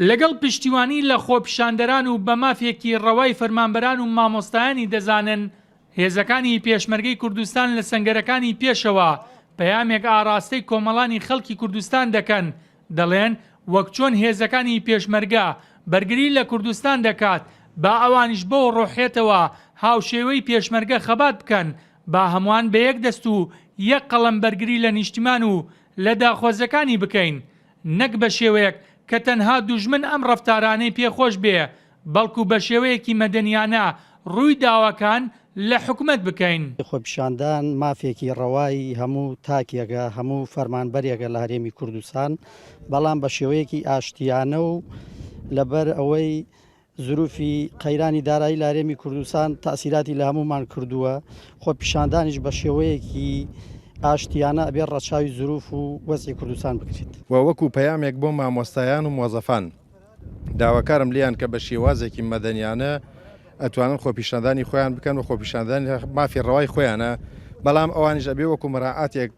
لەگەڵ پشتیوانی لە خۆپیشاندەران و بە مافێکی ڕەوای فەرمانبەران و مامۆستایانی دەزانن هێزەکانی پێشمەرگەی کوردستان لە سەنگەرەکانی پێشەوە پەیامێک ئاراستەی کۆمەڵانی خەڵکی کوردستان دەکەن، دەڵێن وەک چۆن هێزەکانی پێشمەرگە بەرگری لە کوردستان دەکات با ئەوانیش بۆ ڕۆحێتەوە هاوشێوەی پێشمەرگە خەبات بکەن، با هەمووان بە یەک دەست و یەک قەڵەم بەرگری لە نیشتیمان و لە داخۆزەکانی بکەین، نەک بە شێوەیەک کە تەنها دوژمن ئەم ڕەفتارانەی پێخۆش بێ، بەڵکو بە شێوەیەکی مەدەنیانە ڕووی داواکان لە حکومەت بکەین. خۆپیشاندان مافێکی ڕەوای هەموو تاکێگە هەموو فەرمانبەرێگە لە هەرێمی کوردستان، بەڵام بە شێوەیەکی ئاشتیانە و لەبەر ئەوەی زروفی قەیرانی دارایی لە هەرێمی کوردستان تاسیراتی لە هەمومان کردووە، خۆپیشاندانیش بە شێوەیەکی ئاشتیانە ئەبێ ڕەچاوی زروف و وەزعی کوردستان بکرێت. وەکو پەیامێک بۆ مامۆستایان و مۆزەفان داواکارم لیان کە بە شێوازێکی مەدەنیانە ئەتوانن خۆپیشاندانی خۆیان بکەن و خۆپیشاندانی مافی ڕەوای خۆیانە، بەڵام ئەوانیش ئەبێ وەکو مەراعاتێک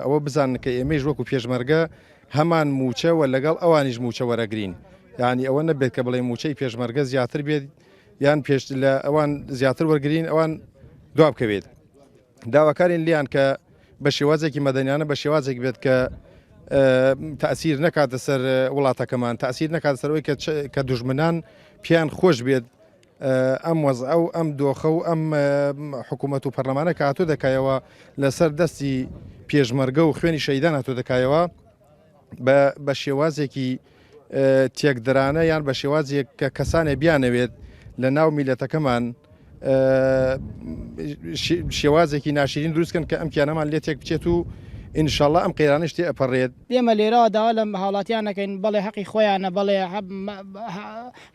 ئەوە بزانن کە ئێمەش وەکو پێشمەرگە هەمان موچەوە لەگەڵ ئەوانیش موچە وەرەگرین، یعنی ئەوە نەبێت کە بڵێ موچەی پێشمەرگە زیاتر بێت یان پێش لە ئەوان زیاتر وەرگرین ئەوان دوا بکەوێت. داواکارین لیان کە بە شێوازێکی مەدەنیانە بە شێوازێک بێت کە تەئسیر نەکاتە سەر وڵاتەکەمان، تەئسیر نەکاتە سەر ئەوەی کە دوژمنان پیان خۆش بێت ئەم وەزعە و ئەم دۆخە و ئەم حکوومەت و پەرلەمانە کە هاتوو دەکایەوە لەسەر دەستی پێشمەرگە و خوێنی شەیدان هاتوو دەکایەوە بە شێوازێکی تێکدرانە یان بە شێوازێک کە کەسانێ بیانەوێت لە ناو میلەتەکەمان شێوازێکی ناشرین دروستکەن کە ئەم کیانەمان لێ تێک بچێت و ئینشاءڵڵا ئەم قەیرانەش تێ ئەپەڕێت. ئێمە لێرەوە داوا لە هاوڵاتیان نەکەین بەڵێ حەقی خۆیانە، بەڵێ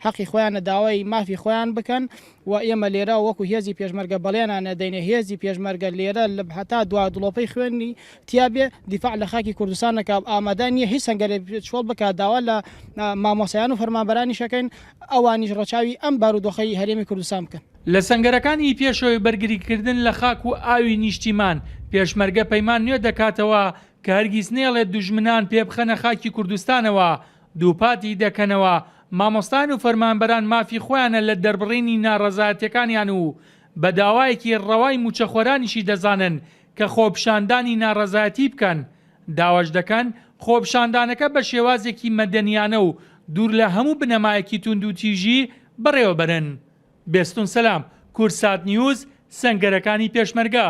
حەقی خۆیانە داوای مافی خۆیان بکەن و ئێمە لێرە وەکو هێزی پێشمەرگە بەڵێنان نەدەینێ هێزی پێشمەرگە لێرە لە هەتا دوا دڵۆپەی خوێنی تیابێ دیفاع لە خاکی کوردستانەکە ئامادە نییە هیچ سەنگەرێ چۆڵ بکات داوا لە مامۆسایان و فەرمانبەرانی شەکەین ئەوانیش ڕەچاوی ئەم بارودۆخەی هەرێمی کوردستان بکەن. لە سەنگەرەکانی پێشەوەی بەرگریکردن لە خاک و ئاوی نیشتیمان پێشمەرگە پەیمان نوێ دەکاتەوە کە هەرگیز نێڵێت دوژمنان پێبخەنە خاکی کوردستانەوە، دووپاتی دەکەنەوە، مامۆستان و فەرمانبەران مافی خۆیانە لە دەربڕینی ناڕەزایەتیەکانیان و بە داوایەکی ڕەوای موچەخۆرانیشی دەزانن کە خۆپیشاندانی ناڕەزایەتی بکەن، داواش دەکەن خۆپیشاندانەکە بە شێوازێکی مەدەنیانە و دوور لە هەموو بنەمایەکی توند و تیژی بەڕێوەبەرن. بێستون سەلام، کورسات نیوز، سەنگەرەکانی پێشمەرگە.